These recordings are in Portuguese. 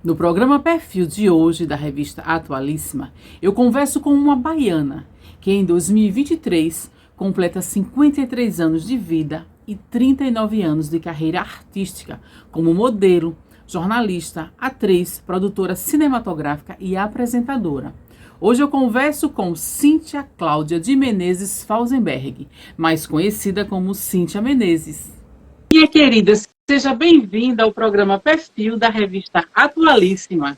No programa Perfil de hoje da revista Atualíssima, eu converso com uma baiana que em 2023 completa 53 anos de vida e 39 anos de carreira artística como modelo, jornalista, atriz, produtora cinematográfica e apresentadora. Hoje eu converso com Cíntia Cláudia de Menezes Falsenberg, mais conhecida como Cíntia Menezes. Minha querida, seja bem-vinda ao programa Perfil da revista Atualíssima.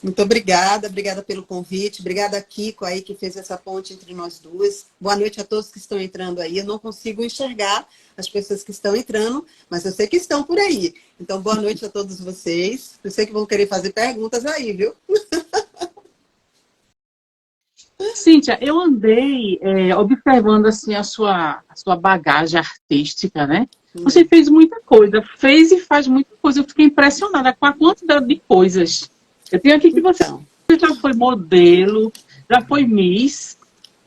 Muito obrigada pelo convite. Obrigada, Kiko, aí, que fez essa ponte entre nós duas. Boa noite a todos que estão entrando aí. Eu não consigo enxergar as pessoas que estão entrando, mas eu sei que estão por aí. Então, boa noite a todos vocês. Eu sei que vão querer fazer perguntas aí, viu? Cíntia, eu andei observando assim, a sua bagagem artística, né? Você fez muita coisa, fez e faz muita coisa. Eu fiquei impressionada com a quantidade de coisas. Eu tenho aqui que você já foi modelo, já foi Miss,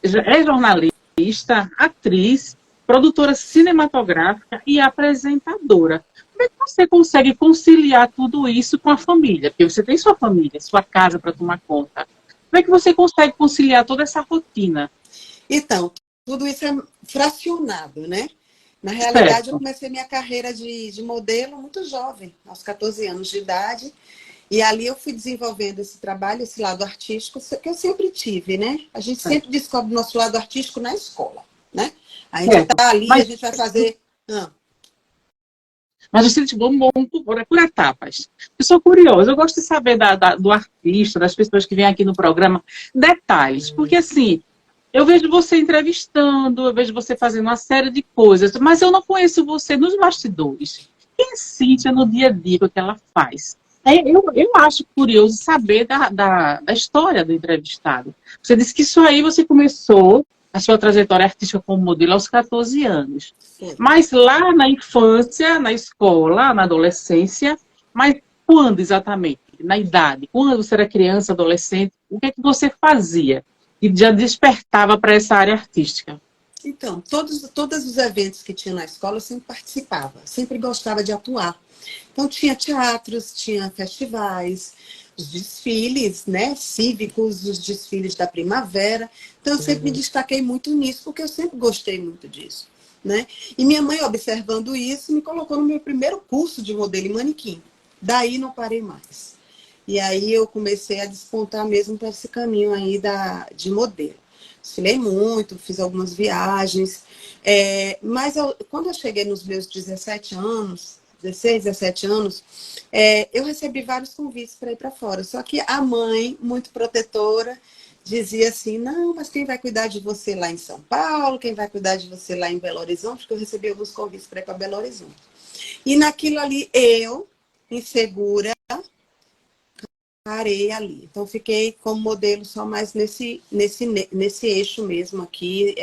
já é jornalista, atriz, produtora cinematográfica e apresentadora. Como é que você consegue conciliar tudo isso com a família? Porque você tem sua família, sua casa para tomar conta. Como é que você consegue conciliar toda essa rotina? Então, tudo isso é fracionado, né? Na realidade, Certo. eu comecei minha carreira de modelo muito jovem, aos 14 anos de idade. E ali eu fui desenvolvendo esse trabalho, esse lado artístico, que eu sempre tive, né? A gente sempre descobre o nosso lado artístico na escola, né? A gente está ali, a gente vai fazer... Mas assim, tipo, por etapas. Eu sou curiosa, eu gosto de saber do artista, das pessoas que vêm aqui no programa, detalhes. Porque, assim, eu vejo você entrevistando, eu vejo você fazendo uma série de coisas, mas eu não conheço você nos bastidores. Quem Cíntia no dia a dia, o que ela faz? Eu acho curioso saber da história do entrevistado. Você disse que isso aí você começou a sua trajetória artística como modelo aos 14 anos. Sim. Mas lá na infância, na escola, na adolescência, mas quando exatamente? Na idade? Quando você era criança, adolescente, o que é que você fazia? E já despertava para essa área artística? Então, todos os eventos que tinha na escola eu sempre participava, sempre gostava de atuar. Então, tinha teatros, tinha festivais, os desfiles, né, cívicos, os desfiles da primavera. Então, eu sempre me destaquei muito nisso, porque eu sempre gostei muito disso, né? E minha mãe, observando isso, me colocou no meu primeiro curso de modelo e manequim. Daí, não parei mais. E aí, eu comecei a despontar mesmo para esse caminho aí de modelo. Desfilei muito, fiz algumas viagens. Mas quando eu cheguei nos meus 17 anos, 16, 17 anos, eu recebi vários convites para ir para fora. Só que a mãe, muito protetora, dizia assim, não, mas quem vai cuidar de você lá em São Paulo, quem vai cuidar de você lá em Belo Horizonte, porque eu recebi alguns convites para ir para Belo Horizonte. E naquilo ali, eu, insegura, parei ali. Então, fiquei como modelo só mais nesse eixo mesmo aqui,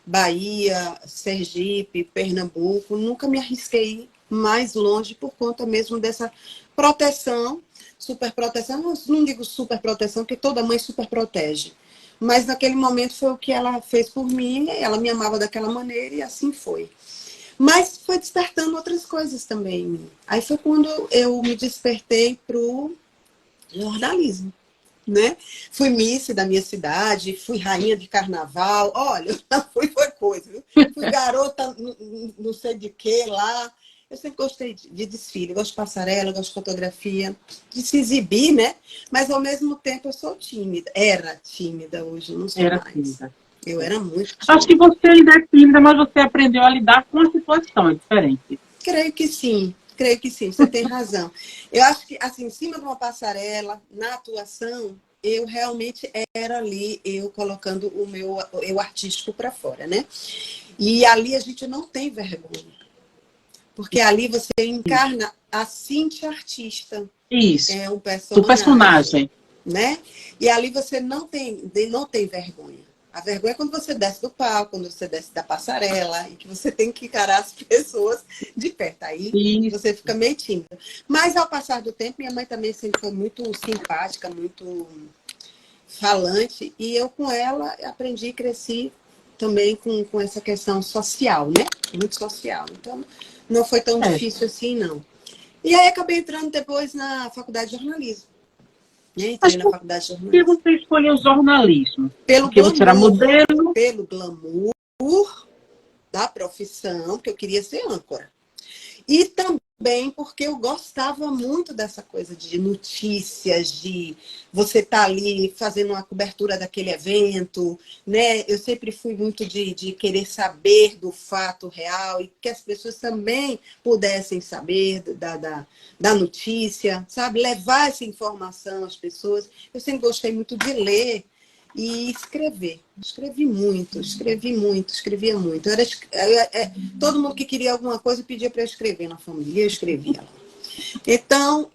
Bahia, Sergipe, Pernambuco. Nunca me arrisquei mais longe por conta mesmo dessa proteção, super proteção. Não digo super proteção, porque toda mãe super protege. Mas naquele momento foi o que ela fez por mim, ela me amava daquela maneira e assim foi. Mas foi despertando outras coisas também em mim. Aí foi quando eu me despertei para o jornalismo, né? Fui Miss da minha cidade, fui rainha de carnaval, olha, foi coisa, viu? Fui garota não sei de que lá. Eu sempre gostei de desfile, gosto de passarela, gosto de fotografia, de se exibir, né? Mas ao mesmo tempo eu sou tímida, era tímida, hoje não sou Era mais. tímida. Eu era muito Acho que tímida. você ainda é tímida, mas você aprendeu a lidar com a situação, é diferente. Creio que sim, você tem razão. Eu acho que, assim, em cima de uma passarela, na atuação, eu realmente era ali, eu colocando o meu eu artístico para fora, né? E ali a gente não tem vergonha, porque ali você encarna a Cíntia artista, Isso. é um Do personagem, personagem. né? E ali você não tem vergonha. A vergonha é quando você desce do palco, quando você desce da passarela e que você tem que encarar as pessoas de perto. Aí Isso. você fica meio tímida. Mas ao passar do tempo, minha mãe também sempre foi muito simpática, muito falante. E eu com ela aprendi e cresci também com essa questão social, né? Muito social. Então não foi tão É. difícil assim, não. E aí acabei entrando depois na faculdade de jornalismo. Mas Entrei na por faculdade de que jornalismo. você escolheu jornalismo? Pelo Porque você era glamour, modelo. pelo glamour da profissão, que eu queria ser âncora. E também porque eu gostava muito dessa coisa de notícias, de você estar ali fazendo uma cobertura daquele evento, né? Eu sempre fui muito de querer saber do fato real e que as pessoas também pudessem saber da notícia, sabe? Levar essa informação às pessoas. Eu sempre gostei muito de ler e escrever. Escrevia muito. Todo mundo que queria alguma coisa pedia para eu escrever na família, eu escrevia. Então,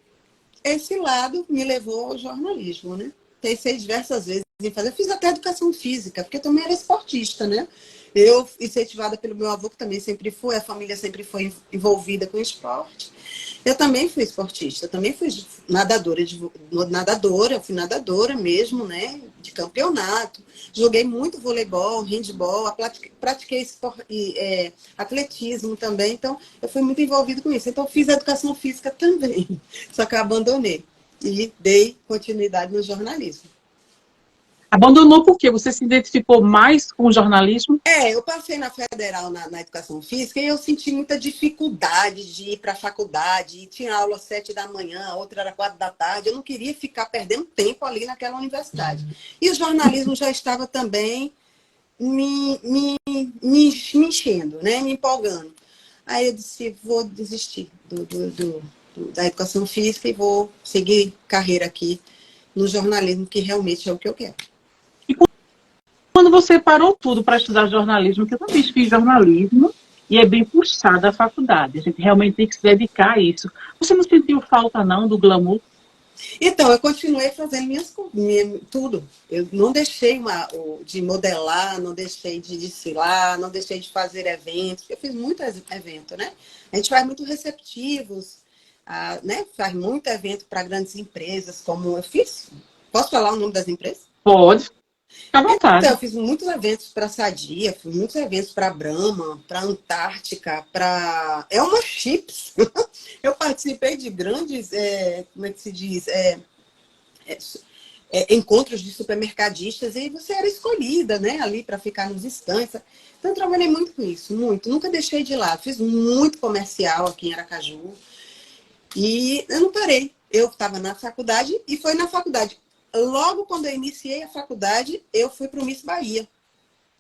esse lado me levou ao jornalismo, né? Pensei diversas vezes em fazer. Eu fiz até educação física, porque eu também era esportista, né? Eu, incentivada pelo meu avô, que também sempre foi, a família sempre foi envolvida com esporte. Eu também fui esportista, também fui nadadora, fui nadadora mesmo, né? De campeonato. Joguei muito voleibol, handball, pratiquei atletismo também, então eu fui muito envolvida com isso. Então fiz educação física também, só que eu abandonei e dei continuidade no jornalismo. Abandonou porque você se identificou mais com o jornalismo? Eu passei na federal na educação física e eu senti muita dificuldade de ir para a faculdade. E tinha aula às 7 da manhã, a outra era 4 da tarde. Eu não queria ficar perdendo tempo ali naquela universidade. E o jornalismo já estava também me enchendo, né? Me empolgando. Aí eu disse, vou desistir da educação física e vou seguir carreira aqui no jornalismo, que realmente é o que eu quero. E quando você parou tudo para estudar jornalismo, que eu também fiz jornalismo, e é bem puxada a faculdade, a gente realmente tem que se dedicar a isso. Você não sentiu falta, não, do glamour? Então, eu continuei fazendo tudo. Eu não deixei de modelar, não deixei de desfilar, não deixei de fazer eventos. Eu fiz muito evento, né? A gente faz muito receptivos, né? Faz muito evento para grandes empresas, como eu fiz. Posso falar o nome das empresas? Pode, fica à Então, vontade. eu fiz muitos eventos para a Sadia, fiz muitos eventos para a Brahma, para a Antártica, para Elma Chips. Eu participei de grandes, como é que se diz? Encontros de supermercadistas e você era escolhida, né, ali para ficar nos estantes. Então, eu trabalhei muito com isso, muito. Nunca deixei de lado. Fiz muito comercial aqui em Aracaju e eu não parei. Eu estava na faculdade e foi na faculdade. Logo quando eu iniciei a faculdade, eu fui para o Miss Bahia.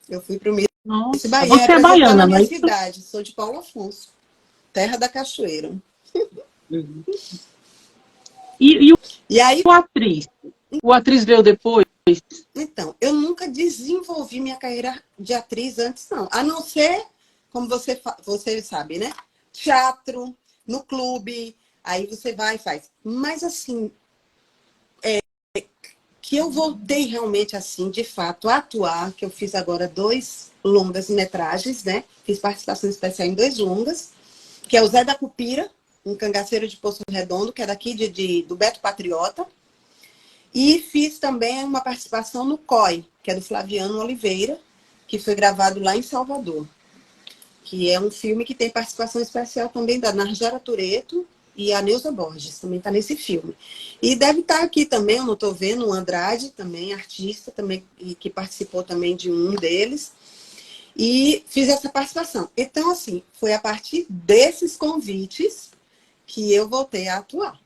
Eu fui para o Miss Nossa, Bahia você é representando a baiana, não minha é isso? cidade. Sou de Paulo Afonso, terra da cachoeira. Uhum. E E aí, o atriz? O atriz veio depois? então, eu nunca desenvolvi minha carreira de atriz antes, não. A não ser, como você sabe, né? Teatro, no clube, aí você vai e faz. Mas, assim, que eu voltei realmente, assim, de fato, a atuar, que eu fiz agora 2 longas-metragens, né? Fiz participação especial em 2 longas, que é o Zé da Cupira, um cangaceiro de Poço Redondo, que é daqui do Beto Patriota. E fiz também uma participação no COI, que é do Flaviano Oliveira, que foi gravado lá em Salvador. Que é um filme que tem participação especial também da Narjara Tureto e a Neuza Borges, também está nesse filme. E deve estar aqui também, eu não estou vendo, o Andrade, também artista, também, que participou também de um deles. E fiz essa participação. Então, assim, foi a partir desses convites que eu voltei a atuar.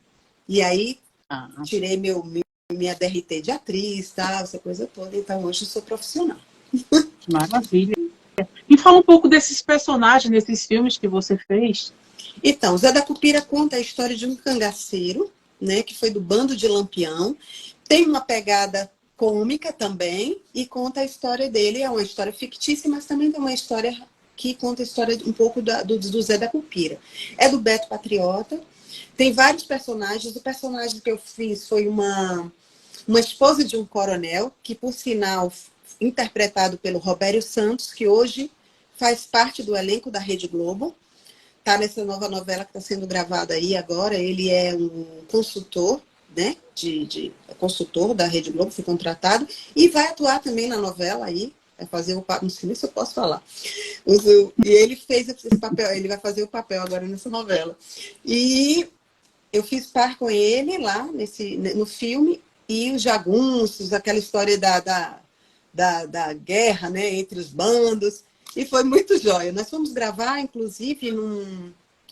E aí, Ah, tirei minha DRT de atriz, tá? Essa coisa toda. Então, hoje eu sou profissional. maravilha. E fala um pouco desses personagens, desses filmes que você fez. Então, Zé da Cupira conta a história de um cangaceiro, né? Que foi do bando de Lampião. Tem uma pegada cômica também e conta a história dele. É uma história fictícia, mas também tem uma história que conta a história um pouco do Zé da Cupira. É do Beto Patriota. Tem vários personagens. O personagem que eu fiz foi uma esposa de um coronel, que, por sinal, interpretado pelo Robério Santos, que hoje faz parte do elenco da Rede Globo. Está nessa nova novela que está sendo gravada aí agora. Ele é um consultor, né? Consultor da Rede Globo, foi contratado, e vai atuar também na novela aí. Vai fazer o papel, não sei se eu posso falar. E ele fez esse papel, ele vai fazer o papel agora nessa novela. E eu fiz par com ele lá no filme, e os jagunços, aquela história da guerra, né, entre os bandos, e foi muito jóia. Nós fomos gravar, inclusive,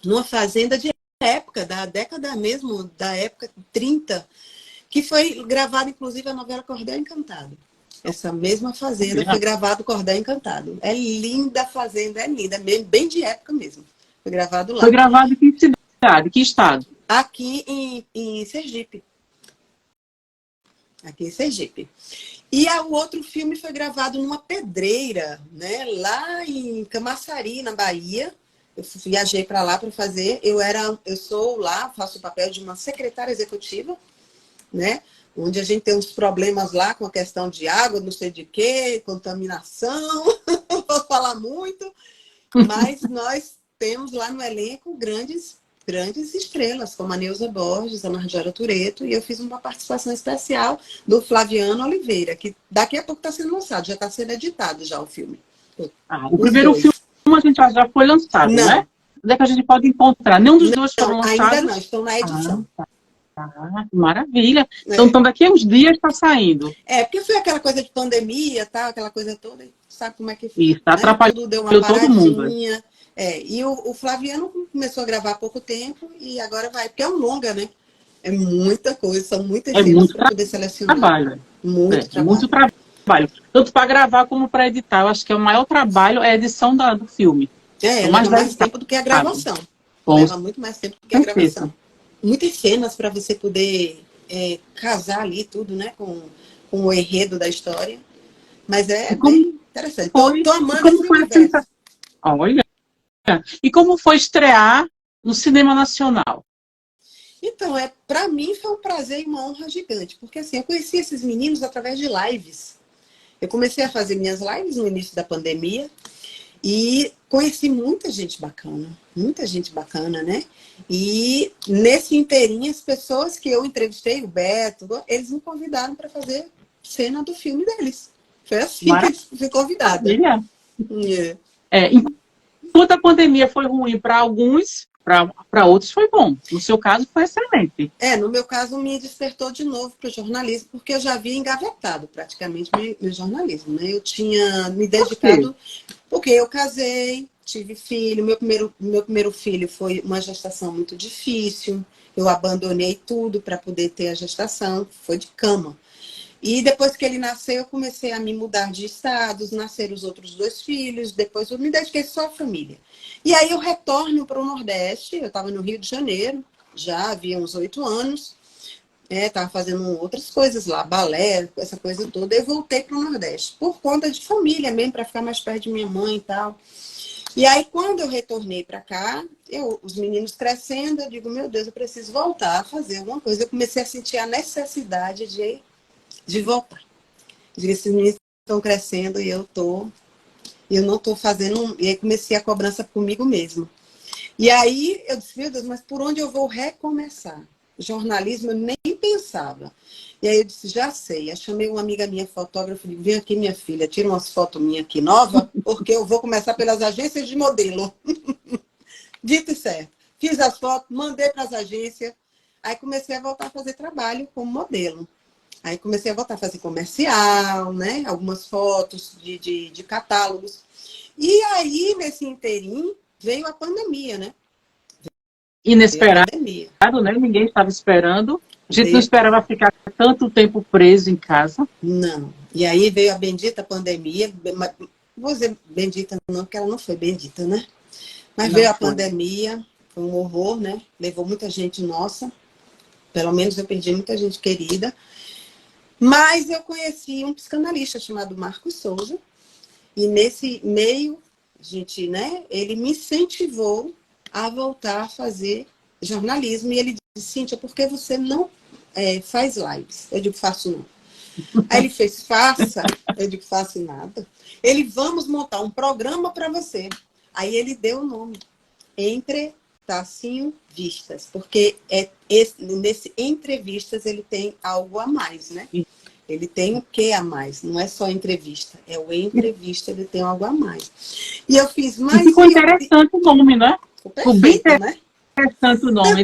numa fazenda de época, da década mesmo, da época 30, que foi gravada, inclusive, a novela Cordel Encantado. Essa mesma fazenda foi gravado Cordel Encantado. É linda a fazenda, é linda, bem de época mesmo. Foi gravado lá. Foi gravado em que cidade, que estado? Aqui em Sergipe. Aqui em Sergipe. E o outro filme foi gravado numa pedreira, né, lá em Camaçari, na Bahia. Eu viajei para lá para fazer. Eu sou lá, faço o papel de uma secretária executiva, né, onde a gente tem uns problemas lá com a questão de água, não sei de quê, contaminação, não posso falar muito, mas nós temos lá no elenco grandes estrelas, como a Neuza Borges, a Marjora Tureto, e eu fiz uma participação especial do Flaviano Oliveira, que daqui a pouco está sendo lançado, já está sendo editado já o filme. O primeiro filme a gente já foi lançado, não, né? Onde é que a gente pode encontrar? Nenhum dos dois foram lançados? Ainda não, estão na edição. Maravilha. Então, daqui a uns dias está saindo. Porque foi aquela coisa de pandemia, tá? Aquela coisa toda, sabe como é que foi? Isso, atrapalhou tudo deu uma todo mundo. E o Flaviano começou a gravar há pouco tempo e agora vai, porque é um longa, né? É muita coisa, são muitas cenas para poder selecionar. Trabalho. Muito trabalho. Tanto para gravar como para editar. Eu acho que o maior trabalho é a edição do filme. Leva mais tempo do que a gravação. Leva muito mais tempo do que a gravação. Muitas cenas para você poder casar ali tudo, né? Com o enredo da história. Mas bem interessante. Tô amando esse universo. Olha. E como foi estrear no cinema nacional? Então, para mim foi um prazer e uma honra gigante, porque assim, eu conheci esses meninos através de lives. Eu comecei a fazer minhas lives no início da pandemia e conheci muita gente bacana, né? E nesse inteirinho, as pessoas que eu entrevistei, o Beto, eles me convidaram para fazer cena do filme deles. Foi assim que eu fui convidada. Enquanto a pandemia foi ruim para alguns, para outros foi bom. No seu caso, foi excelente. No meu caso, me despertou de novo para o jornalismo, porque eu já havia engavetado praticamente meu jornalismo, né? Eu tinha me dedicado, porque eu casei, tive filho, meu primeiro filho foi uma gestação muito difícil, eu abandonei tudo para poder ter a gestação, foi de cama. E depois que ele nasceu, eu comecei a me mudar de estados, nasceram os outros 2 filhos, depois eu me dediquei só à família. E aí eu retorno para o Nordeste, eu estava no Rio de Janeiro, já havia uns 8 anos, estava fazendo outras coisas lá, balé, essa coisa toda, eu voltei para o Nordeste, por conta de família mesmo, para ficar mais perto de minha mãe e tal. E aí, quando eu retornei para cá, os meninos crescendo, eu digo, meu Deus, eu preciso voltar a fazer alguma coisa. Eu comecei a sentir a necessidade de voltar. Esses meninos estão crescendo e eu não estou fazendo. E aí comecei a cobrança comigo mesma. E aí eu disse, meu Deus, mas por onde eu vou recomeçar? Jornalismo eu nem pensava. E aí eu disse, já sei. Eu chamei uma amiga minha, fotógrafa, e disse, vem aqui, minha filha, tira umas fotos minhas aqui nova, porque eu vou começar pelas agências de modelo. Dito e certo. Fiz as fotos, mandei para as agências. Aí comecei a voltar a fazer trabalho como modelo. Aí comecei a voltar a fazer comercial, né? Algumas fotos de catálogos. E aí, nesse inteirinho, veio a pandemia, né? Inesperado, né? Ninguém estava esperando. A gente não esperava ficar tanto tempo preso em casa. Não. E aí veio a bendita pandemia. Vou dizer bendita não, porque ela não foi bendita, né? Mas veio a pandemia, foi um horror, né? Levou muita gente nossa. Pelo menos eu perdi muita gente querida. Mas eu conheci um psicanalista chamado Marcos Souza, e nesse meio, ele me incentivou a voltar a fazer jornalismo, e ele disse, Cíntia, por que você não faz lives? Eu digo, faço não. Aí ele fez, faça. Eu digo, faço nada. Ele, vamos montar um programa para você. Aí ele deu o nome, Entre Vistas, porque nesse entrevistas ele tem algo a mais, né? Ele tem o que a mais, não é só entrevista, é o entrevista, ele tem algo a mais. E eu fiz mais... Ficou interessante o nome, né? Perfeito, né? interessante o nome.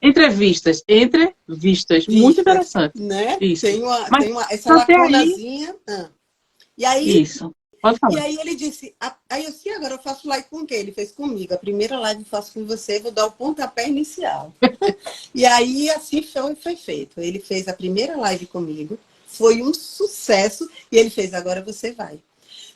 Entrevistas. Entrevistas. Muito Vistas, interessante. né? Isso. Tem Mas essa até aí, lacunazinha. E aí, isso. Pode e falar. aí ele disse, aí eu disse, agora eu faço live com quem? Ele fez comigo. A primeira live eu faço com você, vou dar o pontapé inicial. E aí, assim foi feito. Ele fez a primeira live comigo, foi um sucesso, e ele fez, agora você vai.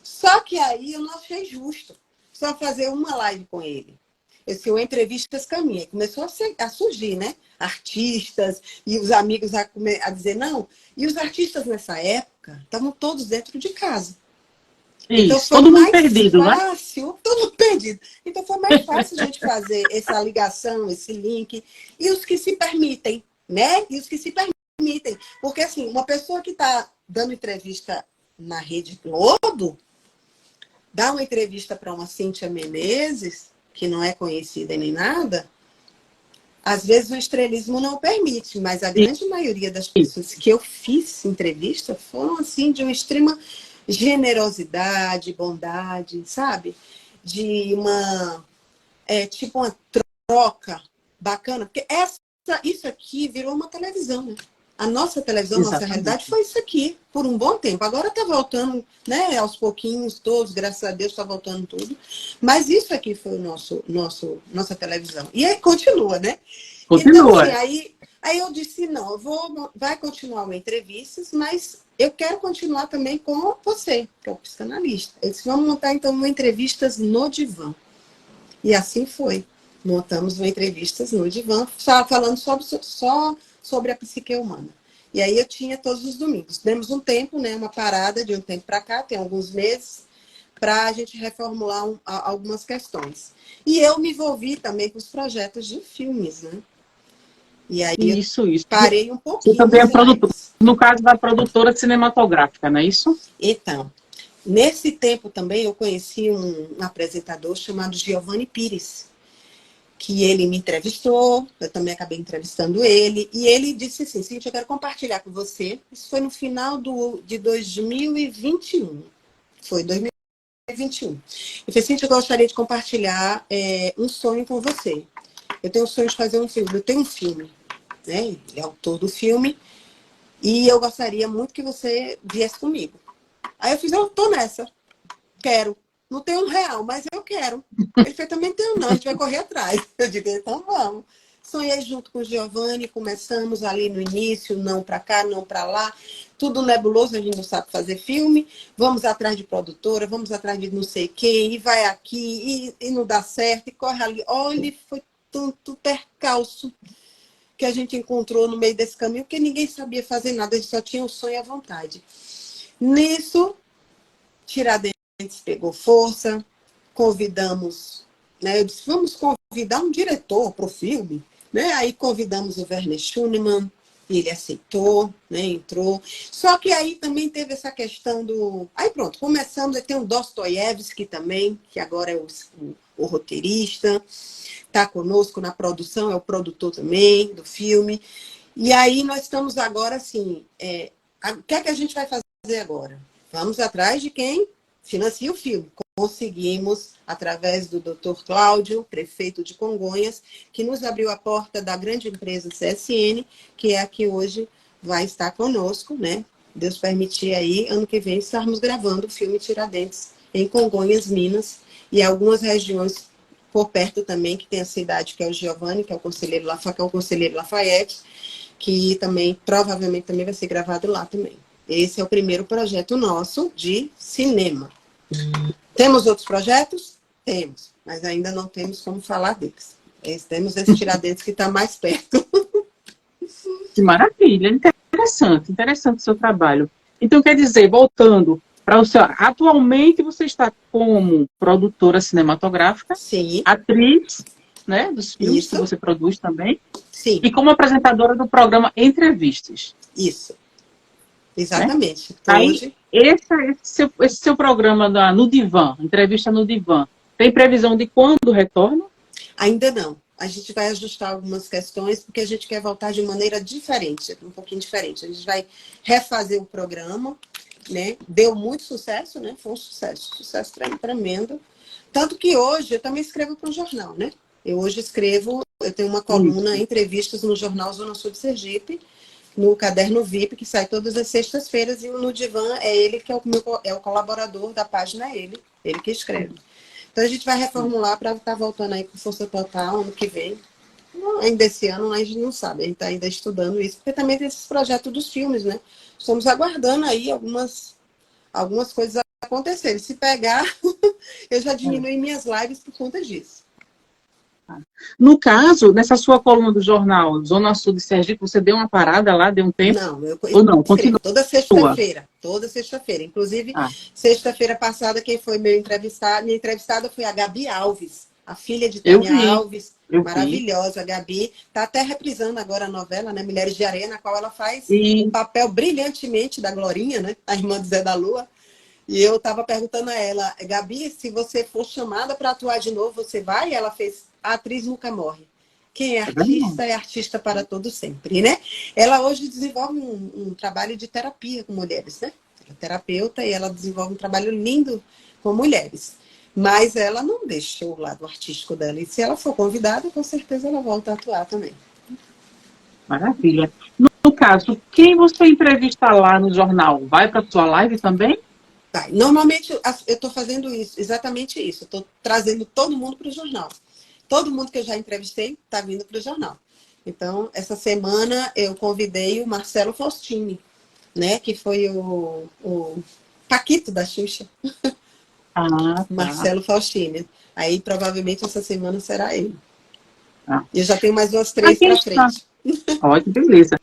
Só que aí eu não achei justo só fazer uma live com ele. Esse o Entrevistas Caminha. Começou a surgir, né? Artistas e os amigos a dizer não. E os artistas nessa época estavam todos dentro de casa. Então Isso. foi Todo mundo mais perdido, né? fácil, todo perdido. Então foi mais fácil a gente fazer essa ligação, esse link. E os que se permitem, né? E os que se permitem. Porque, assim, uma pessoa que está dando entrevista na Rede Globo, dá uma entrevista para uma Cíntia Menezes, que não é conhecida nem nada, às vezes o estrelismo não permite, mas a grande maioria das pessoas que eu fiz entrevista foram, assim, de uma extrema generosidade, bondade, sabe? De tipo uma troca bacana. Porque isso aqui virou uma televisão, né? A nossa televisão, nossa realidade Exatamente. foi isso aqui, por um bom tempo. Agora está voltando, né? Aos pouquinhos, todos, graças a Deus, está voltando tudo. Mas isso aqui foi nossa televisão. E aí continua, né? Então, assim, Continua. aí eu disse, não, vai continuar uma entrevistas, mas eu quero continuar também com você, que é o psicanalista. Eu disse, vamos montar, então, uma entrevistas no divã. E assim foi. Montamos uma entrevistas no divã, só falando só sobre a psique humana. E aí eu tinha todos os domingos. Demos um tempo, né, uma parada de um tempo para cá, tem alguns meses, para a gente reformular algumas questões. E eu me envolvi também com os projetos de filmes, né? E aí eu Isso, isso. parei um Você pouquinho também é as produtor, lives. no caso da produtora cinematográfica, não é isso? Então, nesse tempo também eu conheci um apresentador chamado Giovanni Pires, que ele me entrevistou, eu também acabei entrevistando ele, e ele disse assim, Cíntia, eu quero compartilhar com você. Isso foi no final de 2021. Foi 2021. Eu falei, Cíntia, eu gostaria de compartilhar um sonho com você. Eu tenho o sonho de fazer um filme. Eu tenho um filme, né? Ele é autor do filme, e eu gostaria muito que você viesse comigo. Aí eu fiz, eu tô nessa, quero. Não tenho R$1, mas eu quero. Ele fez, também tenho não, a gente vai correr atrás. Eu digo, então vamos. Sonhei junto com o Giovanni, começamos ali no início, não para cá, não para lá. Tudo nebuloso, a gente não sabe fazer filme. Vamos atrás de produtora, vamos atrás de não sei quem, e vai aqui, e não dá certo, e corre ali. Olha, foi tanto percalço que a gente encontrou no meio desse caminho, porque ninguém sabia fazer nada, a gente só tinha o sonho e a vontade. Nisso, Tiradentes pegou força, convidamos, né? Eu disse, vamos convidar um diretor para o filme, né? Aí convidamos o Werner Schunemann, ele aceitou, né? Entrou. Só que aí também teve essa questão do... Aí pronto, começamos, tem o Dostoiévski também, que agora é o roteirista, está conosco na produção, é o produtor também do filme. E aí nós estamos agora, assim, o que é que a gente vai fazer agora? Vamos atrás de quem financia o filme. Conseguimos, através do Dr. Cláudio, prefeito de Congonhas, que nos abriu a porta da grande empresa CSN, que é a que hoje vai estar conosco, né? Deus permitir aí, ano que vem, estarmos gravando o filme Tiradentes em Congonhas, Minas, e algumas regiões por perto também, que tem a cidade que é o Giovanni, que é o conselheiro Lafayette, que também, provavelmente, também vai ser gravado lá também. Esse é o primeiro projeto nosso de cinema. Temos outros projetos? Temos, mas ainda não temos como falar deles. Temos esse Tiradentes que está mais perto. Que maravilha, interessante o seu trabalho. Então, quer dizer, voltando para o seu... Atualmente você está como produtora cinematográfica, Sim, atriz, né, dos filmes que isso, você produz também, sim, e como apresentadora do programa Entrevistas, isso, né? exatamente. Aí, Hoje, esse seu programa no Divã, entrevista no Divã, tem previsão de quando retorna? ainda não. A gente vai ajustar algumas questões, porque a gente quer voltar de maneira diferente, um pouquinho diferente. A gente vai refazer o programa, né? Deu muito sucesso, né? Foi um sucesso tremendo. Tanto que hoje eu também escrevo para um jornal, né? Eu hoje escrevo, eu tenho uma coluna, entrevistas no jornal Zona Sul de Sergipe, no Caderno VIP, que sai todas as sextas-feiras, e no Divã é ele que é o colaborador da página, é ele que escreve. Então a gente vai reformular para estar voltando aí com força total ano que vem. Não, ainda esse ano a gente não sabe, a gente está ainda estudando isso, porque também tem esses projetos dos filmes, né? Estamos aguardando aí algumas coisas acontecerem. Se pegar, eu já diminui minhas lives por conta disso. No caso, nessa sua coluna do jornal Zona Sul de Sergipe, você deu uma parada lá, deu um tempo? Não, eu Ou não? escrevo Continua. toda sexta-feira. Toda sexta-feira. Inclusive, sexta-feira passada, quem foi minha entrevistada foi a Gabi Alves, a filha de Eu Tânia vi, Alves. eu vi. Maravilhosa, a Gabi. Está até reprisando agora a novela, né? Mulheres de Areia, na qual ela faz o E, papel brilhantemente da Glorinha, né? A irmã do Zé da Lua. E eu estava perguntando a ela, Gabi, se você for chamada para atuar de novo, você vai? E ela fez, a atriz nunca morre. Quem é artista para todo sempre, né? Ela hoje desenvolve um trabalho de terapia com mulheres, né? Ela é terapeuta e ela desenvolve um trabalho lindo com mulheres. Mas ela não deixou o lado artístico dela. E se ela for convidada, com certeza ela volta a atuar também. maravilha. No caso, quem você entrevista lá no jornal, vai para a sua live também? Tá. Normalmente eu estou fazendo isso, exatamente isso. Estou trazendo todo mundo para o jornal. Todo mundo que eu já entrevistei está vindo para o jornal. Então, essa semana eu convidei o Marcelo Faustini, né? Que foi o Paquito da Xuxa. Ah, tá. Marcelo Faustini. Aí provavelmente essa semana será ele. Tá. E eu já tenho mais umas Para 3 quem para está, frente. ótimo, beleza.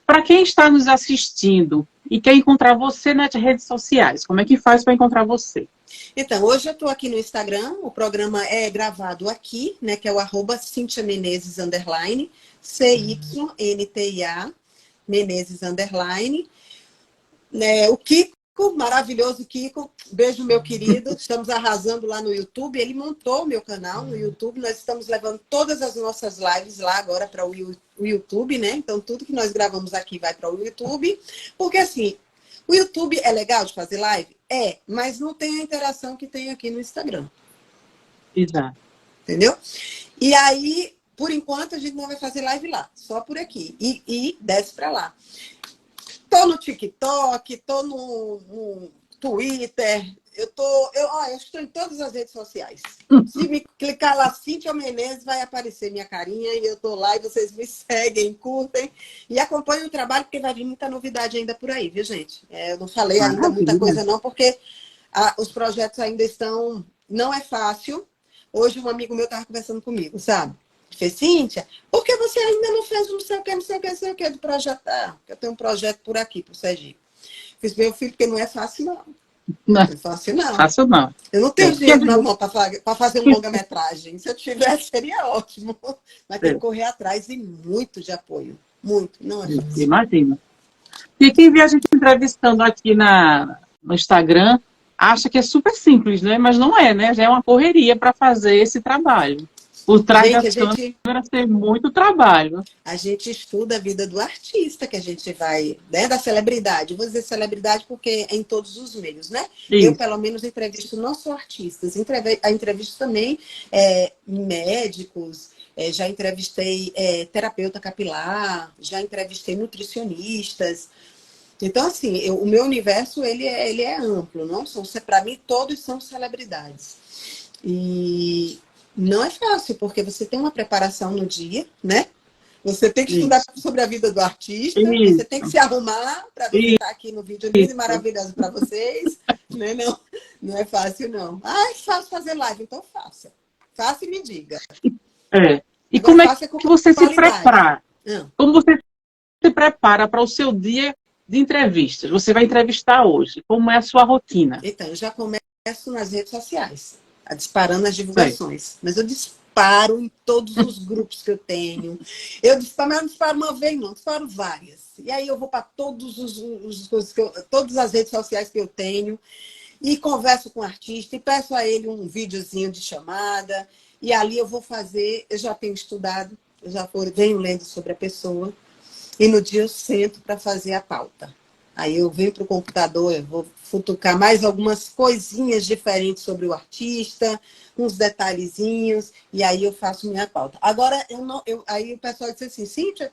Para quem está nos assistindo e quer encontrar você nas redes sociais, como é que faz para encontrar você? Então, hoje eu estou aqui no Instagram, o programa é gravado aqui, né? Que é o @Cíntia Menezes _ CYNTIA Menezes _ né, o Kiko, maravilhoso Kiko, beijo meu querido, estamos arrasando lá no YouTube, ele montou o meu canal no YouTube, nós estamos levando todas as nossas lives lá agora para o YouTube, né? Então tudo que nós gravamos aqui vai para o YouTube, porque assim, o YouTube é legal de fazer live? É, mas não tem a interação que tem aqui no Instagram. Exato. Entendeu? E aí, por enquanto, a gente não vai fazer live lá, só por aqui. E desce para lá. Tô no TikTok, tô no Twitter, eu estou em todas as redes sociais. Se me clicar lá, Cíntia Menezes, vai aparecer minha carinha e eu tô lá e vocês me seguem, curtem e acompanhem o trabalho, porque vai vir muita novidade ainda por aí, viu, gente? Eu não falei ainda muita Maravilha. coisa não, porque os projetos ainda estão... Não é fácil. Hoje um amigo meu estava conversando comigo, sabe? Fez, Cíntia, por que você ainda não fez não sei o que, não sei o que, não sei o que do projeto? Eu tenho um projeto por aqui, por Sergipe. Fiz, meu filho, porque não é fácil, não. Não, Não é fácil, não. fácil não. Eu não tenho Porque dinheiro na mão para fazer um longa-metragem. Se eu tivesse, seria ótimo. Mas tem que correr atrás e muito de apoio. Muito, não é fácil. imagina. E quem vê a gente entrevistando aqui no Instagram acha que é super simples, né? Mas não é, né? Já é uma correria para fazer esse trabalho. Por trás Gente, das câmeras tem muito trabalho. a gente estuda a vida do artista, que a gente vai, né, da celebridade. Vou dizer celebridade porque é em todos os meios, né? Isso. Eu, pelo menos, entrevisto não só artistas, entrevisto também médicos, já entrevistei terapeuta capilar, já entrevistei nutricionistas. Então, assim, o meu universo, ele é amplo, não são, para mim, todos são celebridades. E não é fácil, porque você tem uma preparação no dia, né? Você tem que estudar sobre a vida do artista, você tem que se arrumar para você estar aqui no vídeo lindo e maravilhoso para vocês. Né? Não, não é fácil, não. Ah, é fácil fazer live, então faça. Faça e me diga. E Agora, como é faça com que você se qualidade. prepara? Como você se prepara para o seu dia de entrevistas? Você vai entrevistar hoje. Como é a sua rotina? Então, eu já começo nas redes sociais, disparando as divulgações. Mas eu disparo em todos os grupos que eu tenho. Eu disparo, mas não disparo uma vez, não, disparo várias. E aí eu vou para todas as redes sociais que eu tenho e converso com o artista e peço a ele um videozinho de chamada. E ali eu vou fazer, eu já tenho estudado, venho lendo sobre a pessoa. E no dia eu sento para fazer a pauta. Aí eu venho para o computador, eu vou futucar mais algumas coisinhas diferentes sobre o artista, uns detalhezinhos, e aí eu faço minha pauta. Agora, aí o pessoal disse assim, Cíntia,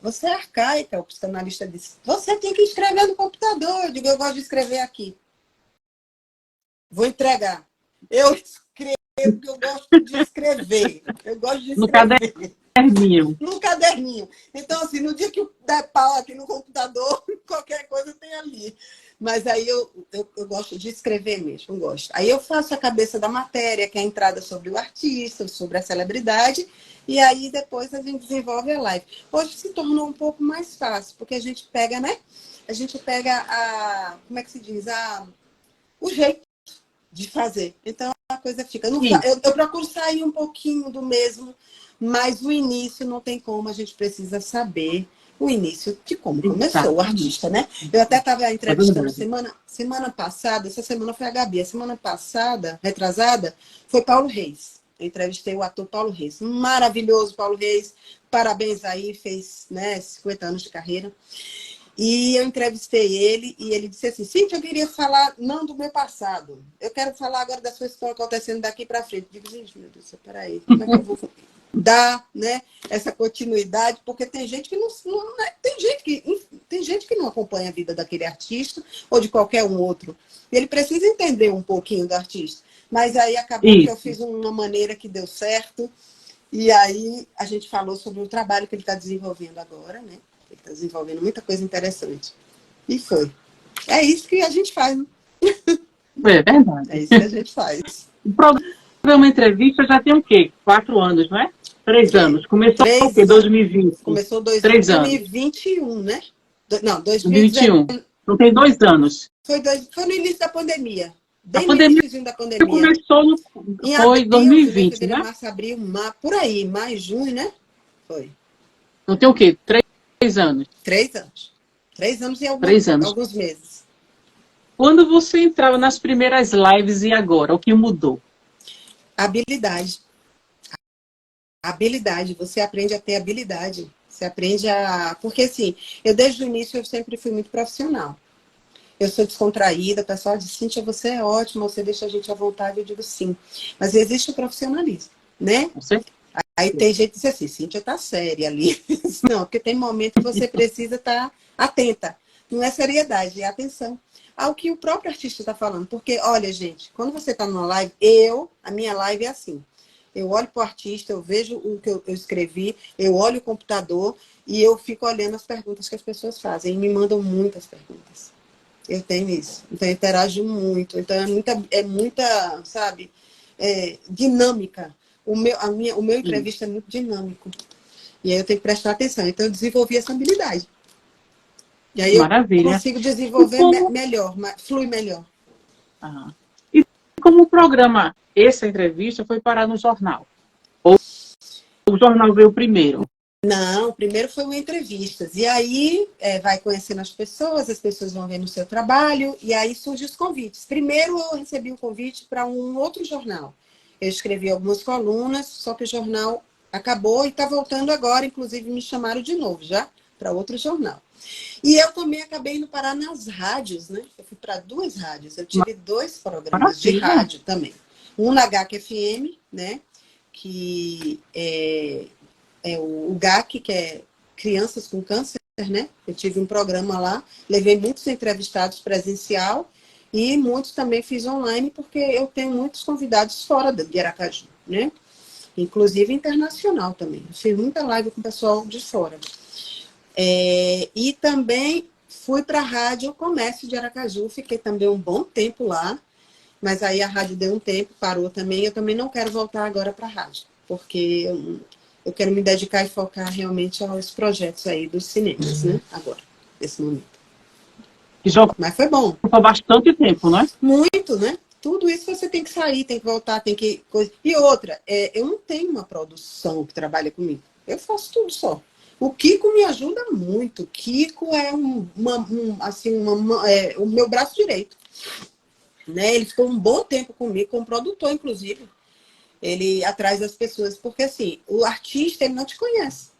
você é arcaica, o psicanalista disse, você tem que escrever no computador. Eu digo, eu gosto de escrever aqui. Vou entregar. Eu escrevo porque eu gosto de escrever. Eu gosto de No escrever. caderninho. No caderninho. Então, assim, no dia que eu der pau aqui no computador, qualquer coisa tem ali. Mas aí eu gosto de escrever mesmo, eu gosto. Aí eu faço a cabeça da matéria, que é a entrada sobre o artista, sobre a celebridade, e aí depois a gente desenvolve a live. Hoje se tornou um pouco mais fácil, porque a gente pega, né? A gente pega como é que se diz? O jeito de fazer. Então a coisa fica. Eu procuro sair um pouquinho do mesmo, mas o início não tem como, a gente precisa saber o início de como começou o Exatamente. artista, né? Eu até estava É entrevistando verdade. semana passada, essa semana foi a Gabi, a semana passada, retrasada, foi Paulo Reis. Eu entrevistei o ator Paulo Reis. Maravilhoso, Paulo Reis. Parabéns aí, fez, né, 50 anos de carreira. E eu entrevistei ele e ele disse assim, Cíntia, eu queria falar não do meu passado. Eu quero falar agora das coisas que estão acontecendo daqui para frente. Eu digo, gente, meu Deus, peraí, como é que eu vou dar, né, essa continuidade? Porque tem gente que tem gente que não acompanha a vida daquele artista ou de qualquer um outro. E ele precisa entender um pouquinho do artista. Mas aí acabou que eu Isso. fiz uma maneira que deu certo. E aí a gente falou sobre o trabalho que ele está desenvolvendo agora, né? Ele está desenvolvendo muita coisa interessante. E foi. É isso que a gente faz, né? É verdade. É isso que a gente faz. O programa Entrevista já tem o quê? 4 anos, não é? 3 anos. Começou o quê? Três anos. 2020. Começou 3 anos. 2021, né? Não, 2019. 2021. Então tem 2 anos. Foi no início da pandemia. A Bem no pandemia iníciozinho da pandemia. começou, Em foi abril, janeiro, 2020, fevereiro, né? março, abril, por aí, mais junho, né? Foi. Então tem o quê? 3 anos. 3 anos. 3 anos e 3 anos. alguns meses. Quando você entrava nas primeiras lives e agora, o que mudou? Habilidade. Habilidade, você aprende a ter habilidade. Você aprende a. Porque assim, eu desde o início eu sempre fui muito profissional. Eu sou descontraída, o pessoal diz, Cíntia, você é ótima, você deixa a gente à vontade, eu digo sim. Mas existe o profissionalismo, né? Você? Aí tem gente que diz assim, Cíntia tá séria ali. Não, porque tem momento que você precisa estar atenta. Não é seriedade, é atenção ao que o próprio artista está falando. Porque, olha, gente, quando você está numa live, a minha live é assim. Eu olho para o artista, eu vejo o que eu escrevi, eu olho o computador e eu fico olhando as perguntas que as pessoas fazem. E me mandam muitas perguntas. Eu tenho isso. Então, eu interajo muito. Então, é muita, sabe, dinâmica. O meu entrevista é muito dinâmico. E aí eu tenho que prestar atenção. Então, eu desenvolvi essa habilidade. E aí eu Maravilha. consigo E desenvolver como, melhor, flui melhor. ah, e como o programa, essa entrevista foi parar no jornal? Ou o jornal veio primeiro? Não, primeiro foi uma entrevista. E aí vai conhecendo as pessoas vão vendo o seu trabalho, e aí surgem os convites. Primeiro eu recebi um convite para um outro jornal. Eu escrevi algumas colunas, só que o jornal acabou e está voltando agora, inclusive me chamaram de novo já para outro jornal. E eu também acabei indo parar nas rádios, né? Eu fui para 2 rádios. Eu tive 2 programas de Maravilha. rádio também. Um na HQFM, né? Que é o GAC, que é Crianças com Câncer, né? Eu tive um programa lá, levei muitos entrevistados presencial e muitos também fiz online, porque eu tenho muitos convidados fora de Aracaju, né? Inclusive internacional também. Eu fiz muita live com o pessoal de fora. E também fui para a Rádio Comércio de Aracaju, fiquei também um bom tempo lá, mas aí a rádio deu um tempo, parou também. Eu também não quero voltar agora para a rádio, porque eu quero me dedicar e focar realmente aos projetos aí dos cinemas, né? Agora, nesse momento. Que já Mas foi bom. ocupou bastante tempo, não é? Muito, né? Tudo isso você tem que sair, tem que voltar, tem que. E outra, eu não tenho uma produção que trabalha comigo. Eu faço tudo só. O Kiko me ajuda muito. O Kiko é o meu braço direito. Né? Ele ficou um bom tempo comigo, como produtor, inclusive. Ele atrás das pessoas, porque assim, o artista ele não te conhece.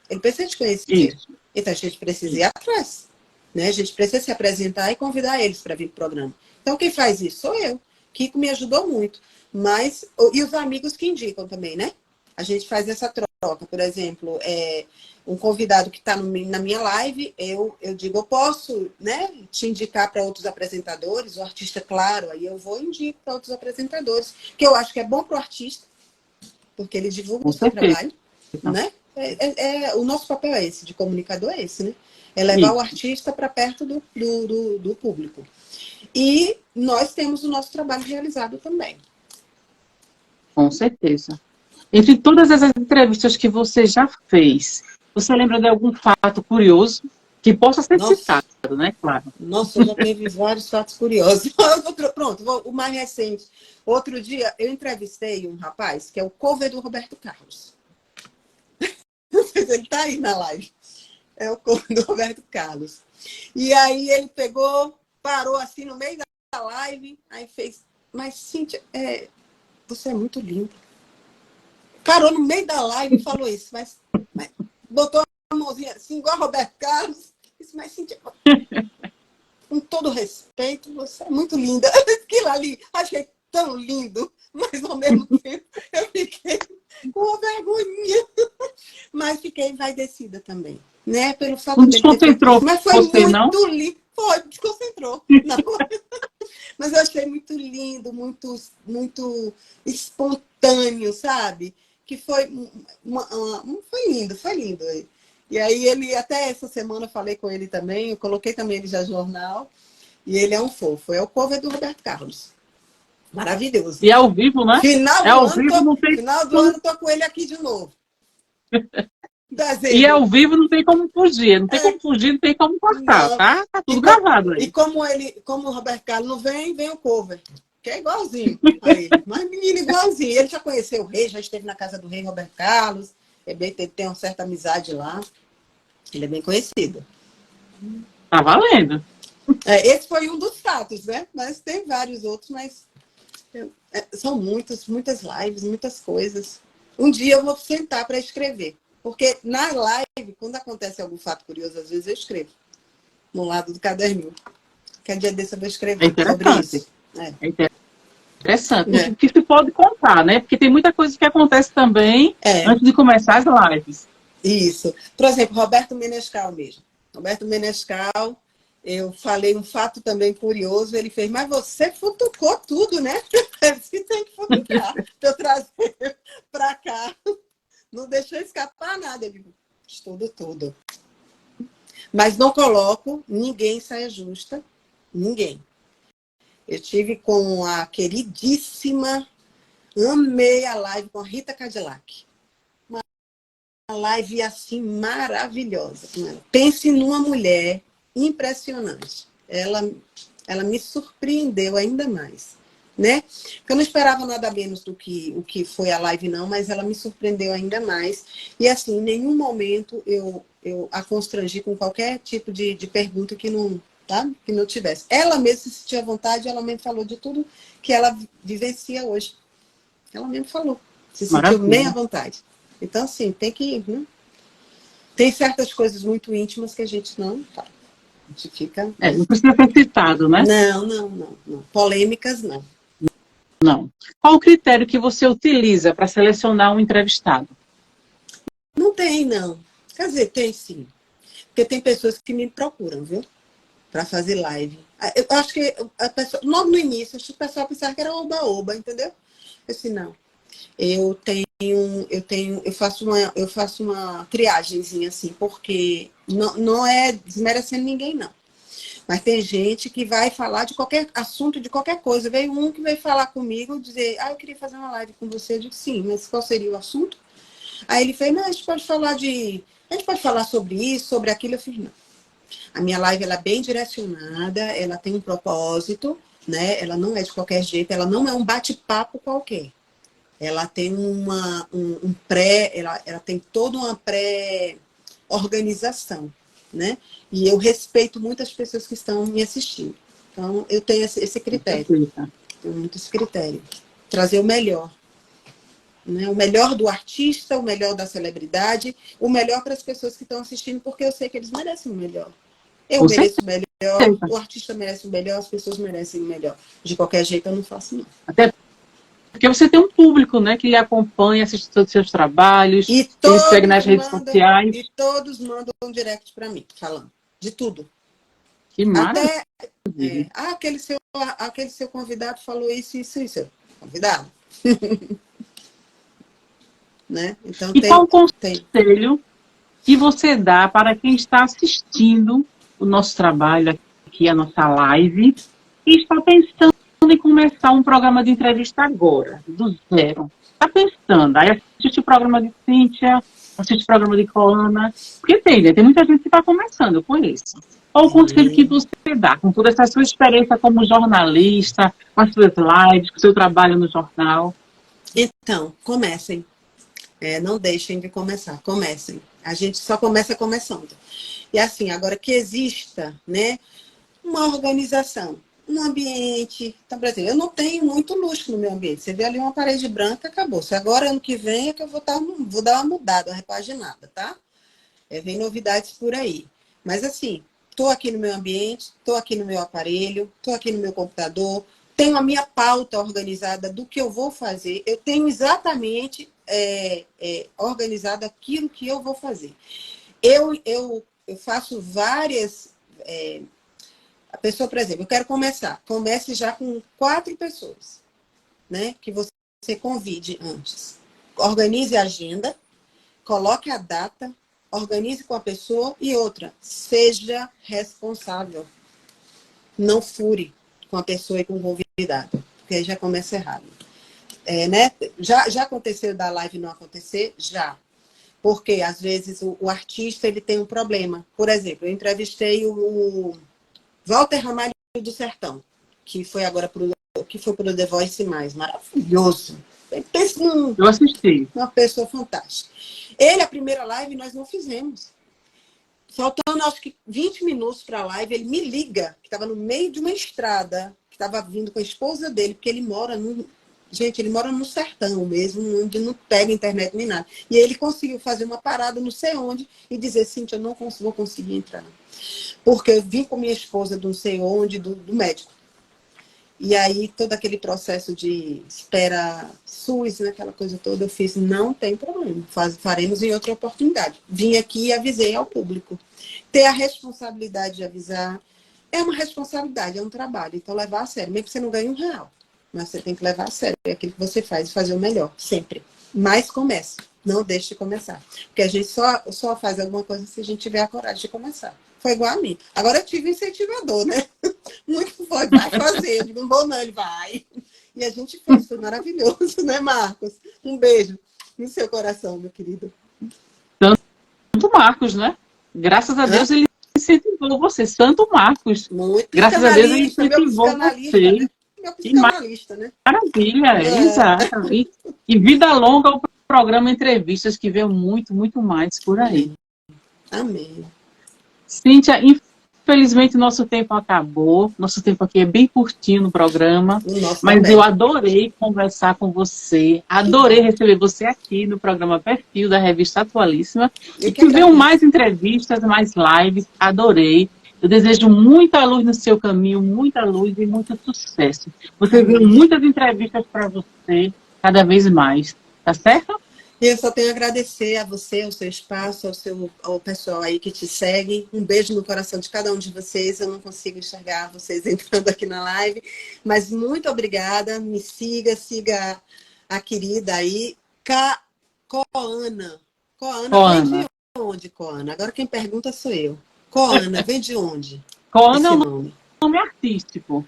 Ele precisa te conhecer. Isso. Então a gente precisa ir Isso. atrás. né? A gente precisa se apresentar e convidar eles para vir para o programa. Então, quem faz isso sou eu. Kiko me ajudou muito. Mas, e os amigos que indicam também, né? A gente faz essa troca. Por exemplo, um convidado que está na minha live, eu digo, eu posso, né, te indicar para outros apresentadores, o artista, claro, aí eu vou e indico para outros apresentadores, que eu acho que é bom para o artista, porque ele divulga Com o seu certeza. trabalho, né? O nosso papel é esse, de comunicador é esse, né? É levar o Isso, artista para perto do público. E nós temos o nosso trabalho realizado também. com certeza. Entre todas as entrevistas que você já fez, você lembra de algum fato curioso que possa ser Nossa, citado, né? Claro. nossa, já teve vários fatos curiosos. Pronto, o mais recente. Outro dia, eu entrevistei um rapaz que é o cover do Roberto Carlos. Não sei se ele está aí na live. É o cover do Roberto Carlos. E aí ele pegou, parou assim no meio da live, aí fez, mas Cíntia, você é muito linda. Parou no meio da live e falou isso, mas botou a mãozinha assim, igual a Roberto Carlos. Disse, mas Cíntia, com todo respeito, você é muito linda. Aquilo ali, achei tão lindo, mas ao mesmo tempo eu fiquei com uma vergonhinha. Mas fiquei envaidecida também, né? Pelo fato Não dele ter feito desconcentrou isso. Mas foi você, não? muito lindo. Foi, desconcentrou. Não. Mas eu achei muito lindo, muito espontâneo, sabe? Que foi foi lindo, foi lindo. E aí ele, até essa semana eu falei com ele também, eu coloquei também ele já no jornal, e ele é um fofo, é o cover do Roberto Carlos. Maravilhoso. E é ao vivo, né? Final É do ao ano, vivo, não tem final do como... ano, tô com ele aqui de novo. E é Dezembro. ao vivo, não tem como fugir. Não tem como fugir, não tem como cortar, Não. tá? Tá E, tudo gravado aí. como o Roberto Carlos não vem o cover. Que é igualzinho a ele. Mas menino igualzinho. Ele já conheceu o rei, já esteve na casa do rei Roberto Carlos. Tem uma certa amizade lá. Ele é bem conhecido. Tá valendo. Esse foi um dos fatos, né? Mas tem vários outros, mas são muitas lives, muitas coisas. Um dia eu vou sentar para escrever. Porque na live, quando acontece algum fato curioso, às vezes eu escrevo. No lado do caderninho. Que dia desse eu vou É escrever sobre interessante. isso. É. É interessante. É. O que se pode contar, né? Porque tem muita coisa que acontece também É, antes de começar as lives. isso. Por exemplo, Roberto Menescal mesmo. Roberto Menescal, eu falei um fato também curioso, ele fez, mas você futucou tudo, né? Você tem que futucar para eu trazer para cá. Não deixou escapar nada. Eu digo, estudo tudo. Mas não coloco ninguém em saia justa. Ninguém. Eu tive com a queridíssima, amei a live com a Rita Cadillac. Uma live assim maravilhosa. Pense numa mulher impressionante. Ela me surpreendeu ainda mais, né? Porque eu não esperava nada menos do que o que foi a live, não, mas ela me surpreendeu ainda mais. E assim, em nenhum momento eu a constrangi com qualquer tipo de pergunta que não, tá? Que não tivesse. Ela mesma se sentia à vontade, ela mesmo falou de tudo que ela vivencia hoje. Ela mesmo falou. Se sentiu bem à Maravilha. vontade. Então, assim, tem que. Né? Tem certas coisas muito íntimas que a gente não fala. A gente fica. Não precisa ser citado, né? Não. Polêmicas, não. Não. Qual o critério que você utiliza para selecionar um entrevistado? Não tem, não. Quer dizer, tem sim. Porque tem pessoas que me procuram, viu? Para fazer live. Eu acho que a pessoa, logo no início, acho que o pessoal pensava que era oba-oba, entendeu? Eu disse, não. Eu faço uma triagemzinha assim, porque não é desmerecendo ninguém, não. Mas tem gente que vai falar de qualquer assunto, de qualquer coisa. Veio um que veio falar comigo, dizer, eu queria fazer uma live com você. Eu digo, sim, mas qual seria o assunto? Aí ele fez, não, a gente pode falar sobre isso, sobre aquilo. Eu fiz, não. A minha live ela é bem direcionada, ela tem um propósito, né? Ela não é de qualquer jeito, ela não é um bate-papo qualquer. Ela tem ela tem toda uma pré-organização, né? E eu respeito muitas pessoas que estão me assistindo. Então, eu tenho esse critério. Tenho muito esse critério. Trazer o melhor. Né? O melhor do artista, o melhor da celebridade, o melhor para as pessoas que estão assistindo, porque eu sei que eles merecem o melhor. Eu Com mereço o melhor, certeza. o artista merece o melhor, as pessoas merecem o melhor. De qualquer jeito eu não faço, não. Até porque você tem um público, né, que lhe acompanha, assiste todos os seus trabalhos, E que lhe segue todos nas redes mandam, sociais. e todos mandam um direct para mim, falando de tudo. Que maravilha. Até, aquele seu convidado falou isso, isso, isso. Convidado? Né? Então E qual o tem. conselho que você dá para quem está assistindo o nosso trabalho aqui, a nossa live, e está pensando em começar um programa de entrevista agora, do zero? Está pensando, aí assiste o programa de Cíntia, assiste o programa de Coana, porque tem, né? Tem muita gente que está começando, eu conheço. Qual o conselho que você dá, com toda essa sua experiência como jornalista, com as suas lives, com o seu trabalho no jornal? Então, comecem. Não deixem de começar, comecem. A gente só começa começando. E assim, agora que exista, né, uma organização, um ambiente. Então, por exemplo, eu não tenho muito luxo no meu ambiente. Você vê ali uma parede branca, acabou. Se agora, ano que vem, é que eu vou dar uma mudada, uma repaginada, tá? Vem novidades por aí. Mas assim, estou aqui no meu ambiente, estou aqui no meu aparelho, estou aqui no meu computador, tenho a minha pauta organizada do que eu vou fazer, eu tenho exatamente organizado aquilo que eu vou fazer. Eu faço várias... a pessoa, por exemplo, eu quero começar. Comece já com 4 pessoas, né? Que você convide antes. Organize a agenda, coloque a data, organize com a pessoa e outra, seja responsável. Não fure com a pessoa e com o convidado, porque aí já começa errado. Né? Já aconteceu da live não acontecer? Já. Porque, às vezes, o artista ele tem um problema. Por exemplo, eu entrevistei o Walter Ramalho do Sertão, que foi agora pro The Voice Mais. Maravilhoso. Pense Eu assisti. uma pessoa fantástica. Ele, a primeira live, nós não fizemos. Faltando, acho que 20 minutos para a live, ele me liga, que estava no meio de uma estrada, que estava vindo com a esposa dele, porque ele mora no... Gente, ele mora no sertão mesmo, onde não pega internet nem nada. E ele conseguiu fazer uma parada não sei onde e dizer, Cíntia, eu não vou conseguir entrar. Porque eu vim com minha esposa de não sei onde, do médico. E aí, todo aquele processo de espera SUS, né, aquela coisa toda, eu fiz, não tem problema, faremos em outra oportunidade. Vim aqui e avisei ao público. Ter a responsabilidade de avisar é uma responsabilidade, é um trabalho. Então, levar a sério, mesmo que você não ganhe R$1, mas você tem que levar a sério aquilo que você faz e fazer o melhor, sempre. Mas comece, não deixe de começar. Porque a gente só faz alguma coisa se a gente tiver a coragem de começar. Foi igual a mim. Agora eu tive incentivador, né? Muito foi, vai fazer. Eu digo, não vou não, ele vai. E a gente fez, foi maravilhoso, né, Marcos? Um beijo no seu coração, meu querido. Santo Marcos, né? Graças a Deus ele incentivou você. Santo Marcos. Muito Graças a Deus ele psicanalista, meu incentivou psicanalista, você. né? Meu Que psicanalista, né? maravilha, exato. E vida longa o programa Entrevistas, que veio muito, muito mais por aí. Amém. Cíntia, infelizmente nosso tempo acabou. Nosso tempo aqui é bem curtinho no programa. Mas também. eu adorei conversar com você. Adorei receber você aqui no programa Perfil da revista Atualíssima. E que venham mais entrevistas, mais lives. Adorei. Eu desejo muita luz no seu caminho, muita luz e muito sucesso. Você viu muitas entrevistas para você, cada vez mais. Tá certo? Eu só tenho a agradecer a você, ao seu espaço, ao pessoal aí que te segue. Um beijo no coração de cada um de vocês. Eu não consigo enxergar vocês entrando aqui na live. Mas muito obrigada. Me siga a querida aí, Coana. Coana vem de onde, Coana? Agora quem pergunta sou eu. Coana, vem de onde? Coana é um nome artístico.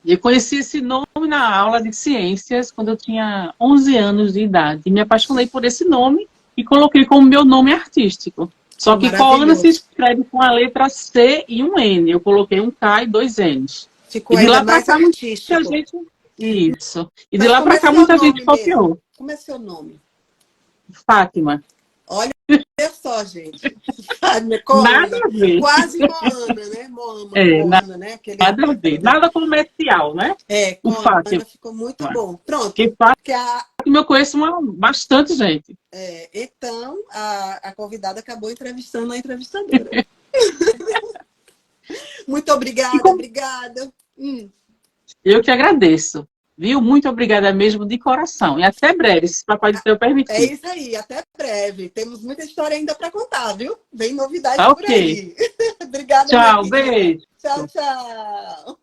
Eu conheci esse nome na aula de ciências quando eu tinha 11 anos de idade. E me apaixonei por esse nome e coloquei como meu nome artístico. Só que Coana se escreve com a letra C e um N. Eu coloquei um K e 2 N's. Ficou ainda mais artístico. Isso. E de lá para cá muita gente copiou. Como é seu nome? Fátima. Olha só, gente. Nada a ver. Quase Moana, né? Moana, né? Nada a ver. Nada comercial, né? O Fátima ficou muito bom. Pronto. Porque Fátima eu conheço bastante gente. Então, a convidada acabou entrevistando a entrevistadora. Muito E obrigada, como obrigada. eu que agradeço, viu? Muito obrigada mesmo de coração. E até breve, se o Papai do Céu É permitir. isso aí, até breve. Temos muita história ainda para contar, viu? Vem novidade Tá por ok. aí. Obrigada, minha Tchau, querida. beijo. Tchau, tchau.